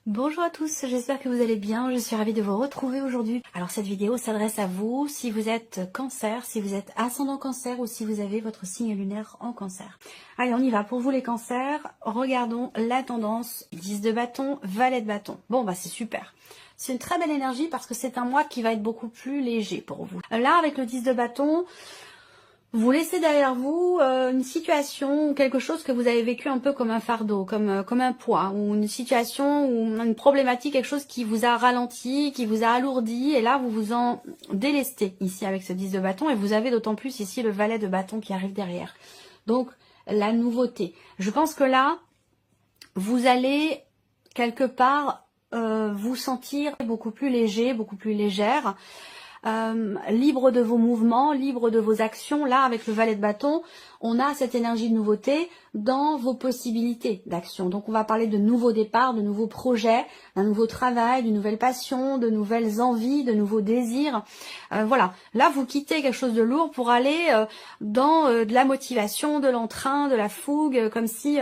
Bonjour à tous, j'espère que vous allez bien, je suis ravie de vous retrouver aujourd'hui. Alors cette vidéo s'adresse à vous si vous êtes cancer, si vous êtes ascendant cancer ou si vous avez votre signe lunaire en cancer. Allez, on y va, pour vous les cancers, regardons la tendance, 10 de bâton, valet de bâton. Bon bah c'est super. C'est une très belle énergie parce que c'est un mois qui va être beaucoup plus léger pour vous. Là avec le 10 de bâton, vous laissez derrière vous une situation ou quelque chose que vous avez vécu un peu comme un fardeau, comme un poids, ou une situation ou une problématique, quelque chose qui vous a ralenti, qui vous a alourdi, et là vous vous en délestez ici avec ce 10 de bâton, et vous avez d'autant plus ici le valet de bâton qui arrive derrière. Donc la nouveauté. Je pense que là, vous allez quelque part vous sentir beaucoup plus léger, beaucoup plus légère. Libre de vos mouvements, libre de vos actions. Là, avec le valet de bâton, on a cette énergie de nouveauté dans vos possibilités d'action. Donc, on va parler de nouveaux départs, de nouveaux projets, d'un nouveau travail, d'une nouvelle passion, de nouvelles envies, de nouveaux désirs. Voilà. Là, vous quittez quelque chose de lourd pour aller dans de la motivation, de l'entrain, de la fougue, comme si...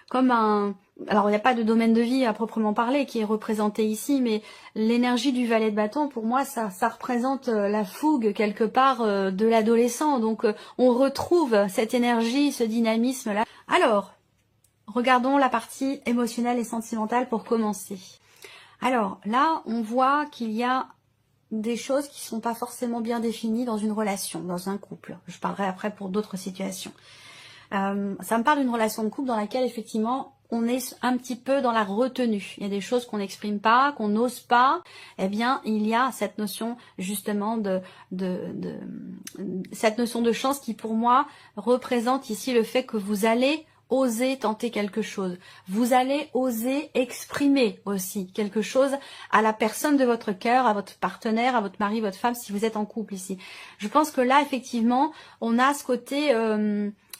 comme un... Alors, il n'y a pas de domaine de vie à proprement parler qui est représenté ici, mais l'énergie du valet de bâton, pour moi, ça représente la fougue quelque part de l'adolescent. Donc, on retrouve cette énergie, ce dynamisme-là. Alors, regardons la partie émotionnelle et sentimentale pour commencer. Alors, là, on voit qu'il y a des choses qui ne sont pas forcément bien définies dans une relation, dans un couple. Je parlerai après pour d'autres situations. Ça me parle d'une relation de couple dans laquelle, effectivement, on est un petit peu dans la retenue. Il y a des choses qu'on n'exprime pas, qu'on n'ose pas. Eh bien, il y a cette notion justement cette notion de chance qui, pour moi, représente ici le fait que vous allez oser tenter quelque chose. Vous allez oser exprimer aussi quelque chose à la personne de votre cœur, à votre partenaire, à votre mari, votre femme, si vous êtes en couple ici. Je pense que là, effectivement, on a ce côté...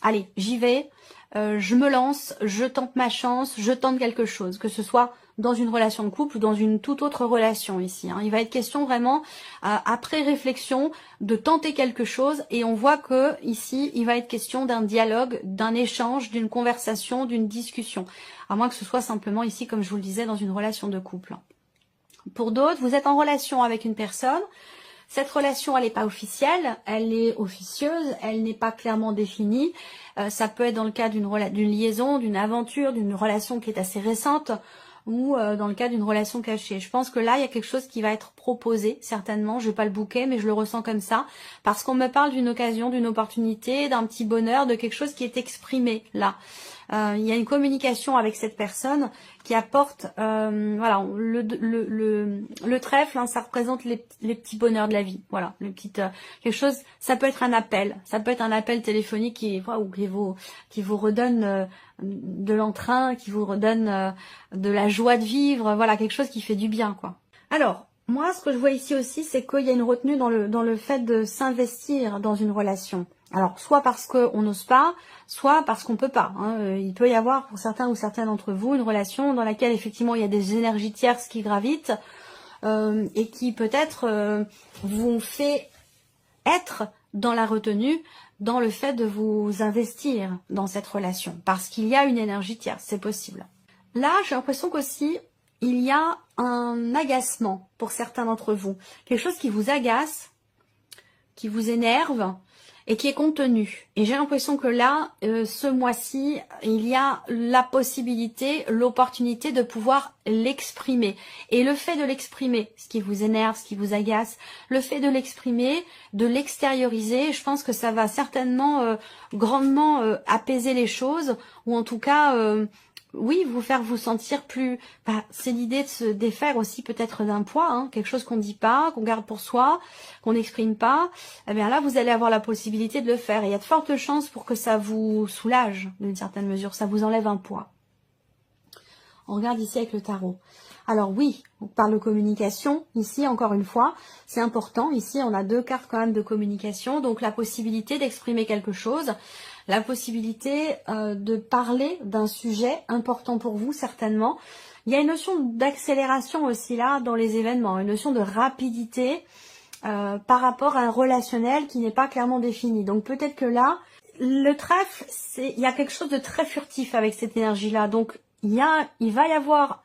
allez, j'y vais, je me lance, je tente ma chance, je tente quelque chose, que ce soit dans une relation de couple ou dans une toute autre relation ici. Il va être question vraiment, après réflexion, de tenter quelque chose, et on voit que ici, il va être question d'un dialogue, d'un échange, d'une conversation, d'une discussion, à moins que ce soit simplement ici, comme je vous le disais, dans une relation de couple. Pour d'autres, vous êtes en relation avec une personne. Cette relation, elle n'est pas officielle, elle est officieuse, elle n'est pas clairement définie. Ça peut être dans le cas d'une liaison, d'une aventure, d'une relation qui est assez récente, ou dans le cas d'une relation cachée. Je pense que là, il y a quelque chose qui va être proposé, certainement. Je n'ai pas le bouquet, mais je le ressens comme ça, parce qu'on me parle d'une occasion, d'une opportunité, d'un petit bonheur, de quelque chose qui est exprimé là. Il y a une communication avec cette personne qui apporte, voilà, le trèfle, ça représente les petits bonheurs de la vie, voilà, quelque chose. Ça peut être un appel, téléphonique qui vous redonne de l'entrain, qui vous redonne de la joie de vivre, voilà, quelque chose qui fait du bien, quoi. Alors, moi, ce que je vois ici aussi, c'est qu'il y a une retenue dans le fait de s'investir dans une relation. Alors, soit parce qu'on n'ose pas, soit parce qu'on peut pas. Il peut y avoir, pour certains ou certaines d'entre vous, une relation dans laquelle, effectivement, il y a des énergies tierces qui gravitent et qui, peut-être, vous fait être dans la retenue, dans le fait de vous investir dans cette relation. Parce qu'il y a une énergie tierce, c'est possible. Là, j'ai l'impression qu'aussi, il y a un agacement pour certains d'entre vous. Quelque chose qui vous agace, qui vous énerve et qui est contenu. Et j'ai l'impression que là, ce mois-ci, il y a la possibilité, l'opportunité de pouvoir l'exprimer. Et le fait de l'exprimer, ce qui vous énerve, ce qui vous agace, le fait de l'exprimer, de l'extérioriser, je pense que ça va certainement grandement apaiser les choses, ou en tout cas... oui, vous faire vous sentir plus... c'est l'idée de se défaire aussi peut-être d'un poids, quelque chose qu'on ne dit pas, qu'on garde pour soi, qu'on n'exprime pas. Eh bien là, vous allez avoir la possibilité de le faire. Et il y a de fortes chances pour que ça vous soulage d'une certaine mesure, ça vous enlève un poids. On regarde ici avec le tarot. Alors oui, on parle de communication. Ici, encore une fois, c'est important. Ici, on a deux cartes quand même de communication. Donc la possibilité d'exprimer quelque chose, la possibilité de parler d'un sujet important pour vous, certainement. Il y a une notion d'accélération aussi là dans les événements, une notion de rapidité par rapport à un relationnel qui n'est pas clairement défini. Donc peut-être que là, le trèfle, il y a quelque chose de très furtif avec cette énergie-là. Donc il va y avoir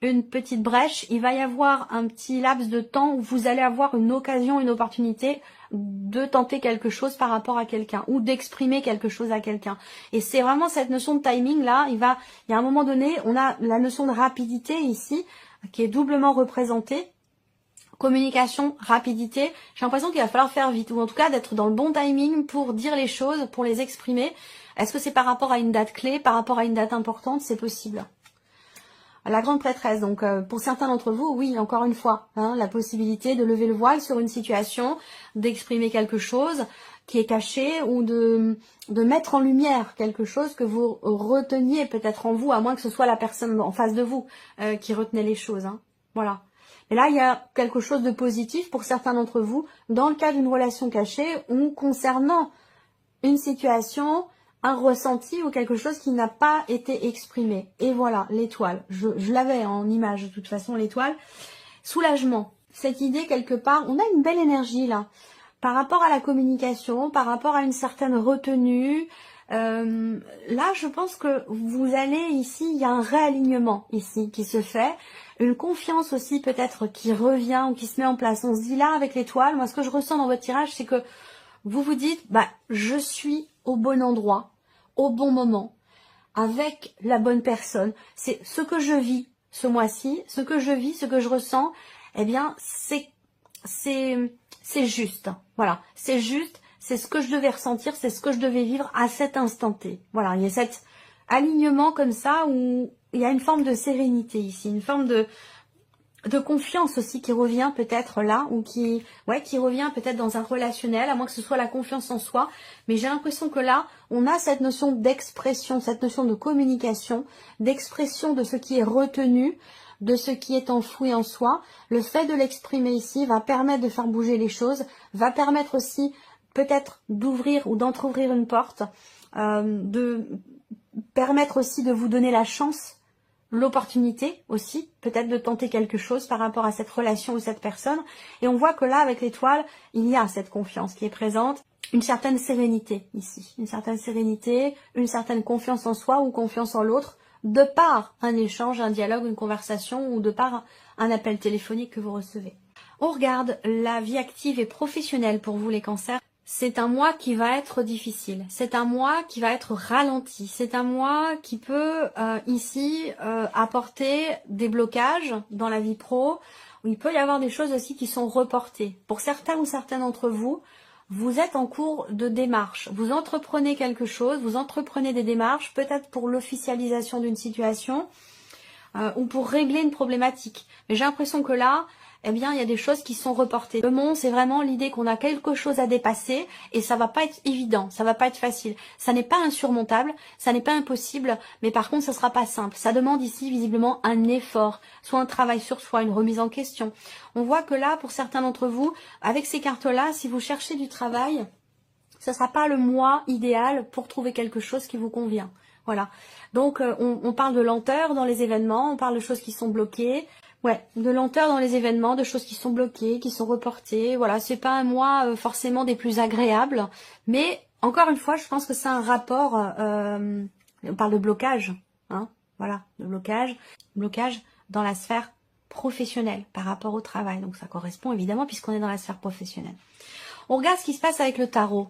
une petite brèche, il va y avoir un petit laps de temps où vous allez avoir une occasion, une opportunité de tenter quelque chose par rapport à quelqu'un ou d'exprimer quelque chose à quelqu'un. Et c'est vraiment cette notion de timing là, il y a un moment donné, on a la notion de rapidité ici qui est doublement représentée. Communication, rapidité, j'ai l'impression qu'il va falloir faire vite, ou en tout cas d'être dans le bon timing pour dire les choses, pour les exprimer. Est-ce que c'est par rapport à une date clé, par rapport à une date importante? C'est possible. La grande prêtresse, donc pour certains d'entre vous, oui, encore une fois, hein, la possibilité de lever le voile sur une situation, d'exprimer quelque chose qui est caché, ou de mettre en lumière quelque chose que vous reteniez peut-être en vous, à moins que ce soit la personne en face de vous qui retenait les choses. Hein. Voilà. Et là, il y a quelque chose de positif pour certains d'entre vous dans le cas d'une relation cachée ou concernant une situation, un ressenti ou quelque chose qui n'a pas été exprimé. Et voilà, l'étoile. Je l'avais en image de toute façon, l'étoile. Soulagement. Cette idée, quelque part, on a une belle énergie là. Par rapport à la communication, par rapport à une certaine retenue, là, je pense que vous allez ici, il y a un réalignement ici qui se fait. Une confiance aussi peut-être qui revient ou qui se met en place. On se dit là avec l'étoile, moi ce que je ressens dans votre tirage, c'est que vous vous dites, bah je suis au bon endroit, au bon moment, avec la bonne personne. C'est ce que je vis ce mois-ci, ce que je vis, ce que je ressens, eh bien c'est juste. Voilà, c'est juste, c'est ce que je devais ressentir, c'est ce que je devais vivre à cet instant T. Voilà, il y a cet alignement comme ça où il y a une forme de sérénité ici, une forme de confiance aussi qui revient peut-être là, ou qui revient peut-être dans un relationnel, à moins que ce soit la confiance en soi. Mais j'ai l'impression que là, on a cette notion d'expression, cette notion de communication, d'expression de ce qui est retenu, de ce qui est enfoui en soi. Le fait de l'exprimer ici va permettre de faire bouger les choses, va permettre aussi peut-être d'ouvrir ou d'entrouvrir une porte, de permettre aussi de vous donner la chance, l'opportunité aussi, peut-être de tenter quelque chose par rapport à cette relation ou cette personne. Et on voit que là, avec l'étoile, il y a cette confiance qui est présente, une certaine sérénité ici, une certaine sérénité, une certaine confiance en soi ou confiance en l'autre, de par un échange, un dialogue, une conversation ou de par un appel téléphonique que vous recevez. On regarde la vie active et professionnelle pour vous les cancers. C'est un mois qui va être difficile, c'est un mois qui va être ralenti, c'est un mois qui peut ici apporter des blocages dans la vie pro, où il peut y avoir des choses aussi qui sont reportées. Pour certains ou certaines d'entre vous, vous êtes en cours de démarche, vous entreprenez quelque chose, vous entreprenez des démarches, peut-être pour l'officialisation d'une situation ou pour régler une problématique. Mais j'ai l'impression que là, eh bien, il y a des choses qui sont reportées. Le monde, c'est vraiment l'idée qu'on a quelque chose à dépasser et ça va pas être évident, ça va pas être facile. Ça n'est pas insurmontable, ça n'est pas impossible, mais par contre, ça sera pas simple. Ça demande ici, visiblement, un effort, soit un travail sur soi, une remise en question. On voit que là, pour certains d'entre vous, avec ces cartes-là, si vous cherchez du travail, ce sera pas le mois idéal pour trouver quelque chose qui vous convient. Voilà. Donc, on parle de lenteur dans les événements, on parle de choses qui sont bloquées. Ouais, de lenteur dans les événements, de choses qui sont bloquées, qui sont reportées. Voilà, c'est pas un mois forcément des plus agréables, mais encore une fois, je pense que c'est un rapport. On parle de blocage, hein. Voilà, de blocage dans la sphère professionnelle par rapport au travail. Donc ça correspond évidemment puisqu'on est dans la sphère professionnelle. On regarde ce qui se passe avec le tarot.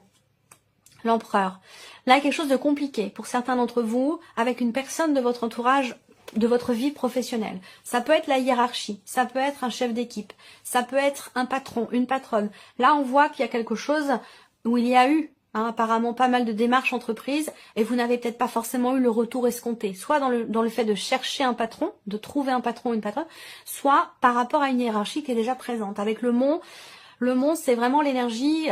L'empereur. Là, quelque chose de compliqué pour certains d'entre vous, avec une personne de votre entourage, de votre vie professionnelle. Ça peut être la hiérarchie, ça peut être un chef d'équipe, ça peut être un patron, une patronne. Là, on voit qu'il y a quelque chose où il y a eu apparemment pas mal de démarches entreprises et vous n'avez peut-être pas forcément eu le retour escompté, soit dans le fait de chercher un patron, de trouver un patron ou une patronne, soit par rapport à une hiérarchie qui est déjà présente. Avec le mont, c'est vraiment l'énergie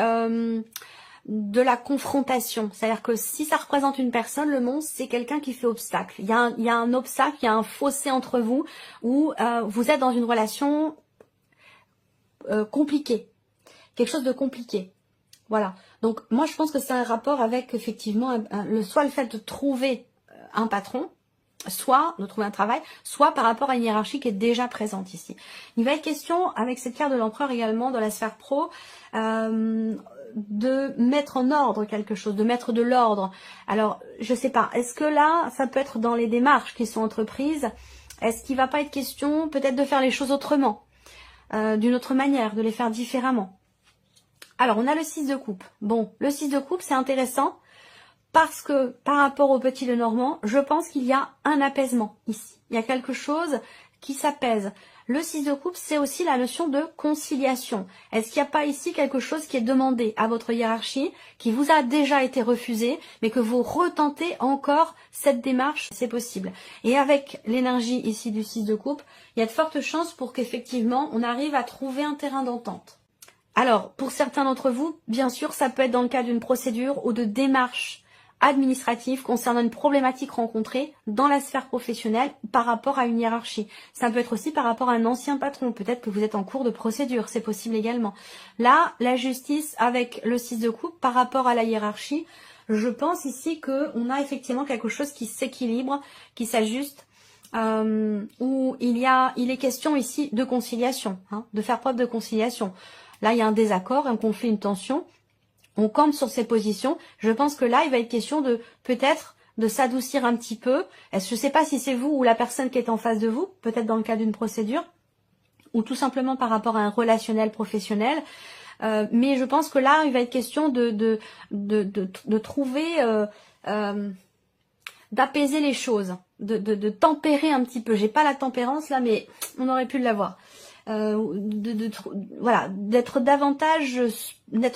de la confrontation. C'est-à-dire que si ça représente une personne, le monstre, c'est quelqu'un qui fait obstacle. Il y a un obstacle, il y a un fossé entre vous où vous êtes dans une relation compliquée. Quelque chose de compliqué. Voilà. Donc, moi, je pense que c'est un rapport avec, effectivement, soit le fait de trouver un patron, soit de trouver un travail, soit par rapport à une hiérarchie qui est déjà présente ici. Il va être question, avec cette carte de l'empereur également, dans la sphère pro, de mettre en ordre quelque chose, de mettre de l'ordre. Alors, je sais pas, est-ce que là, ça peut être dans les démarches qui sont entreprises, Est-ce qu'il va pas être question peut-être de faire les choses autrement, d'une autre manière, de les faire différemment? Alors, on a le 6 de coupe. Bon, le 6 de coupe, c'est intéressant parce que par rapport au petit Lenormand, je pense qu'il y a un apaisement ici. Il y a quelque chose qui s'apaise. Le 6 de coupe, c'est aussi la notion de conciliation. Est-ce qu'il n'y a pas ici quelque chose qui est demandé à votre hiérarchie, qui vous a déjà été refusé, mais que vous retentez encore cette démarche? C'est possible. Et avec l'énergie ici du 6 de coupe, il y a de fortes chances pour qu'effectivement, on arrive à trouver un terrain d'entente. Alors, pour certains d'entre vous, bien sûr, ça peut être dans le cadre d'une procédure ou de démarche administrative concernant une problématique rencontrée dans la sphère professionnelle par rapport à une hiérarchie. Ça peut être aussi par rapport à un ancien patron. Peut-être que vous êtes en cours de procédure, c'est possible également. Là, la justice avec le 6 de coupe par rapport à la hiérarchie, je pense ici qu'on a effectivement quelque chose qui s'équilibre, qui s'ajuste, où il est question ici de conciliation, de faire preuve de conciliation. Là, il y a un désaccord, un conflit, une tension. On campe sur ses positions. Je pense que là, il va être question de peut-être de s'adoucir un petit peu. Je ne sais pas si c'est vous ou la personne qui est en face de vous, peut-être dans le cadre d'une procédure, ou tout simplement par rapport à un relationnel professionnel. Mais je pense que là, il va être question de trouver, d'apaiser les choses, de tempérer un petit peu. J'ai pas la tempérance là, mais on aurait pu l'avoir. Voilà, d'être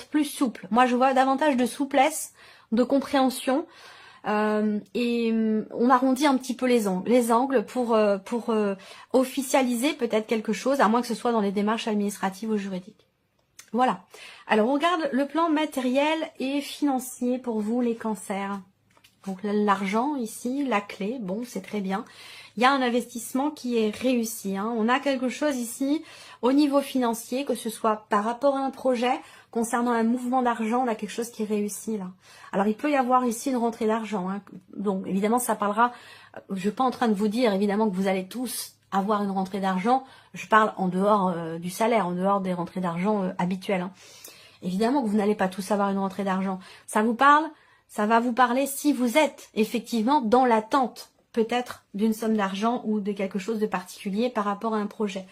plus souple. Moi, je vois davantage de souplesse, de compréhension, et on arrondit un petit peu les angles pour officialiser peut-être quelque chose, à moins que ce soit dans les démarches administratives ou juridiques. Voilà. Alors, on regarde le plan matériel et financier pour vous, les cancers. Donc, l'argent ici, la clé, bon, c'est très bien. Il y a un investissement qui est réussi. On a quelque chose ici au niveau financier, que ce soit par rapport à un projet, concernant un mouvement d'argent, on a quelque chose qui est réussi là. Alors il peut y avoir ici une rentrée d'argent. Donc évidemment ça parlera, je ne suis pas en train de vous dire évidemment que vous allez tous avoir une rentrée d'argent. Je parle en dehors du salaire, en dehors des rentrées d'argent habituelles. Évidemment que vous n'allez pas tous avoir une rentrée d'argent. Ça vous parle, ça va vous parler si vous êtes effectivement dans l'attente peut-être d'une somme d'argent ou de quelque chose de particulier par rapport à un projet.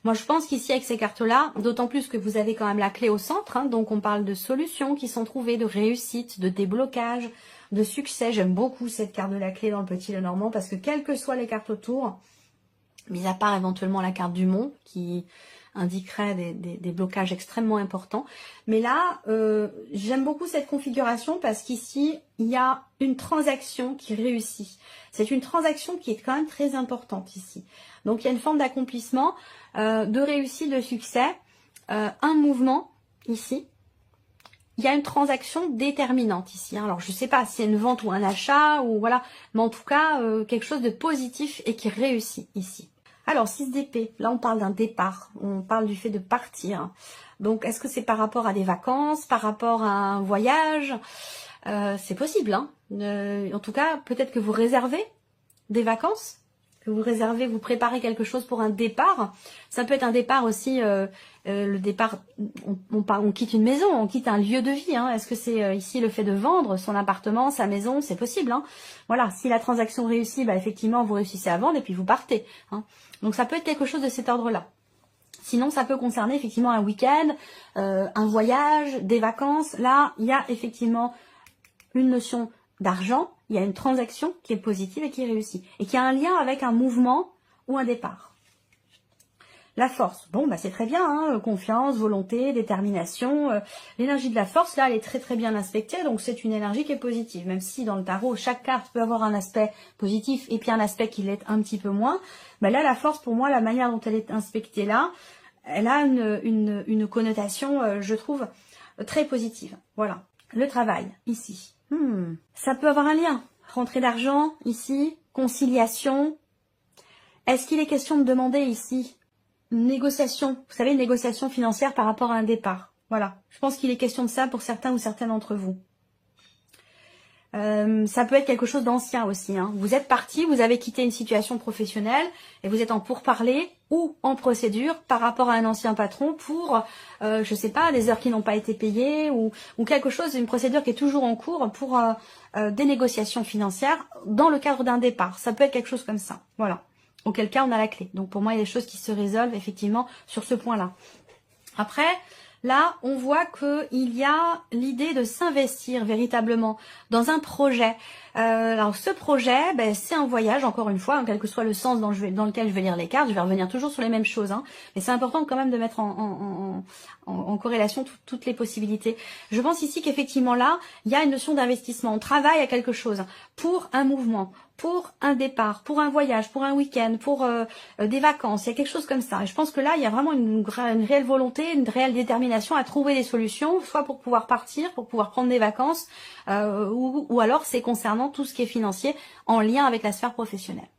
Moi, je pense qu'ici, avec ces cartes-là, d'autant plus que vous avez quand même la clé au centre, donc on parle de solutions qui sont trouvées, de réussite, de déblocage, de succès. J'aime beaucoup cette carte de la clé dans le petit Lenormand parce que quelles que soient les cartes autour, mis à part éventuellement la carte du Mont qui indiquerait des blocages extrêmement importants. Mais là, j'aime beaucoup cette configuration parce qu'ici, il y a une transaction qui réussit. C'est une transaction qui est quand même très importante ici. Donc, il y a une forme d'accomplissement, de réussite, de succès, un mouvement ici. Il y a une transaction déterminante ici. Alors, je ne sais pas si c'est une vente ou un achat, ou voilà, mais en tout cas, quelque chose de positif et qui réussit ici. Alors, 6 d'épée, là on parle d'un départ, on parle du fait de partir. Donc, est-ce que c'est par rapport à des vacances, par rapport à un voyage? C'est possible, en tout cas, peut-être que vous réservez des vacances, que vous réservez, vous préparez quelque chose pour un départ. Ça peut être un départ aussi, le départ, on quitte une maison, on quitte un lieu de vie. Est-ce que c'est ici le fait de vendre son appartement, sa maison? C'est possible. Voilà, si la transaction réussit, effectivement, vous réussissez à vendre et puis vous partez. Donc ça peut être quelque chose de cet ordre-là. Sinon, ça peut concerner effectivement un week-end, un voyage, des vacances. Là, il y a effectivement une notion d'argent, il y a une transaction qui est positive et qui réussit. Et qui a un lien avec un mouvement ou un départ. La force, bon, c'est très bien, confiance, volonté, détermination. L'énergie de la force, là, elle est très très bien inspectée, donc c'est une énergie qui est positive. Même si dans le tarot, chaque carte peut avoir un aspect positif et puis un aspect qui l'est un petit peu moins. Là, la force, pour moi, la manière dont elle est inspectée là, elle a une connotation, je trouve, très positive. Voilà. Le travail, ici. Ça peut avoir un lien. Rentrée d'argent, ici. Conciliation. Est-ce qu'il est question de demander ici négociation, vous savez, une négociation financière par rapport à un départ. Voilà, je pense qu'il est question de ça pour certains ou certaines d'entre vous. Ça peut être quelque chose d'ancien aussi. Vous êtes parti, vous avez quitté une situation professionnelle et vous êtes en pourparlers ou en procédure par rapport à un ancien patron pour, je sais pas, des heures qui n'ont pas été payées ou quelque chose, une procédure qui est toujours en cours pour des négociations financières dans le cadre d'un départ. Ça peut être quelque chose comme ça. Voilà. Auquel cas, on a la clé. Donc pour moi, il y a des choses qui se résolvent effectivement sur ce point-là. Après, là, on voit qu'il y a l'idée de s'investir véritablement dans un projet. Alors ce projet, c'est un voyage, encore une fois, quel que soit le sens dans lequel je vais lire les cartes, je vais revenir toujours sur les mêmes choses. Mais c'est important quand même de mettre en corrélation toutes les possibilités. Je pense ici qu'effectivement là, il y a une notion d'investissement. On travaille à quelque chose pour un mouvement, pour un départ, pour un voyage, pour un week-end, pour des vacances. Il y a quelque chose comme ça. Et je pense que là, il y a vraiment une réelle volonté, une réelle détermination à trouver des solutions, soit pour pouvoir partir, pour pouvoir prendre des vacances, ou alors c'est concernant tout ce qui est financier en lien avec la sphère professionnelle.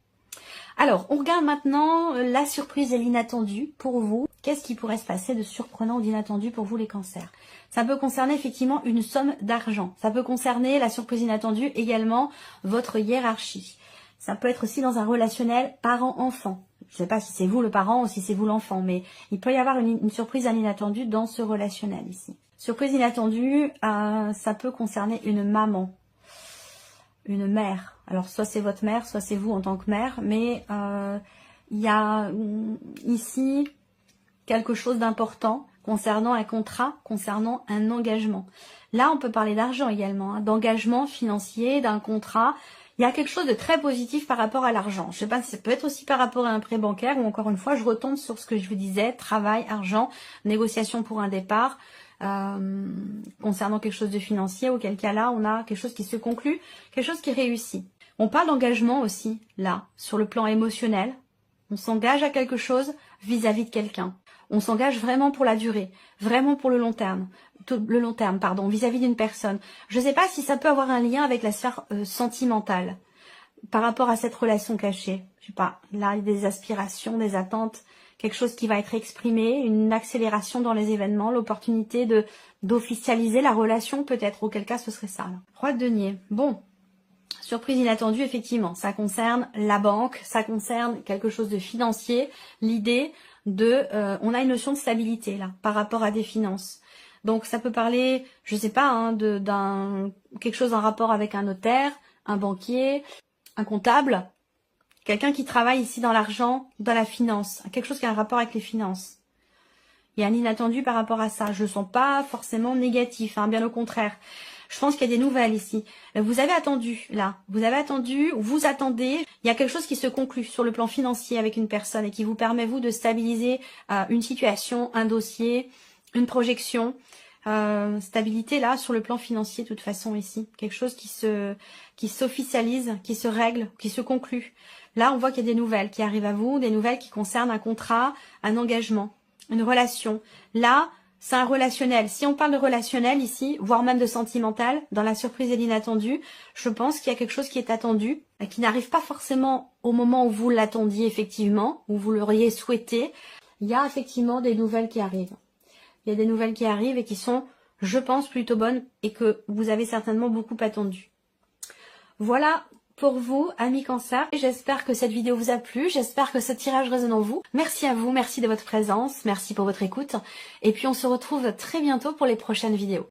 Alors, on regarde maintenant la surprise et l'inattendu pour vous. Qu'est-ce qui pourrait se passer de surprenant ou d'inattendu pour vous les cancers? Ça peut concerner effectivement une somme d'argent. Ça peut concerner la surprise inattendue également votre hiérarchie. Ça peut être aussi dans un relationnel parent-enfant. Je ne sais pas si c'est vous le parent ou si c'est vous l'enfant, mais il peut y avoir une surprise inattendue dans ce relationnel ici. Surprise inattendue, ça peut concerner une maman, une mère. Alors soit c'est votre mère, soit c'est vous en tant que mère, mais il y a ici quelque chose d'important concernant un contrat, concernant un engagement. Là, on peut parler d'argent également, d'engagement financier, d'un contrat. Il y a quelque chose de très positif par rapport à l'argent. Je ne sais pas si ça peut être aussi par rapport à un prêt bancaire ou encore une fois, je retombe sur ce que je vous disais, travail, argent, négociation pour un départ, concernant quelque chose de financier, auquel cas là, on a quelque chose qui se conclut, quelque chose qui réussit. On parle d'engagement aussi, là, sur le plan émotionnel. On s'engage à quelque chose vis-à-vis de quelqu'un. On s'engage vraiment pour la durée, vraiment pour le long terme, vis-à-vis d'une personne. Je ne sais pas si ça peut avoir un lien avec la sphère sentimentale par rapport à cette relation cachée. Je sais pas, là, il y a des aspirations, des attentes, quelque chose qui va être exprimé, une accélération dans les événements, l'opportunité d'officialiser la relation peut-être, auquel cas ce serait ça. Là. Roi de denier. Bon, surprise inattendue, effectivement, ça concerne la banque, ça concerne quelque chose de financier, l'idée on a une notion de stabilité là, par rapport à des finances. Donc ça peut parler, je sais pas, quelque chose en rapport avec un notaire, un banquier, un comptable, quelqu'un qui travaille ici dans l'argent, dans la finance, quelque chose qui a un rapport avec les finances. Il y a un inattendu par rapport à ça. Je le sens pas forcément négatif, bien au contraire. Je pense qu'il y a des nouvelles ici. Vous avez attendu, là. Vous avez attendu, vous attendez. Il y a quelque chose qui se conclut sur le plan financier avec une personne et qui vous permet, vous, de stabiliser une situation, un dossier, une projection. Stabilité, là, sur le plan financier, de toute façon, ici. Quelque chose qui s'officialise, qui se règle, qui se conclut. Là, on voit qu'il y a des nouvelles qui arrivent à vous, des nouvelles qui concernent un contrat, un engagement, une relation. Là, c'est un relationnel. Si on parle de relationnel ici, voire même de sentimental, dans la surprise et l'inattendu, je pense qu'il y a quelque chose qui est attendu, qui n'arrive pas forcément au moment où vous l'attendiez effectivement, où vous l'auriez souhaité. Il y a effectivement des nouvelles qui arrivent. Il y a des nouvelles qui arrivent et qui sont, je pense, plutôt bonnes et que vous avez certainement beaucoup attendu. Voilà pour vous, amis Cancer. J'espère que cette vidéo vous a plu, j'espère que ce tirage résonne en vous. Merci à vous, merci de votre présence, merci pour votre écoute. Et puis on se retrouve très bientôt pour les prochaines vidéos.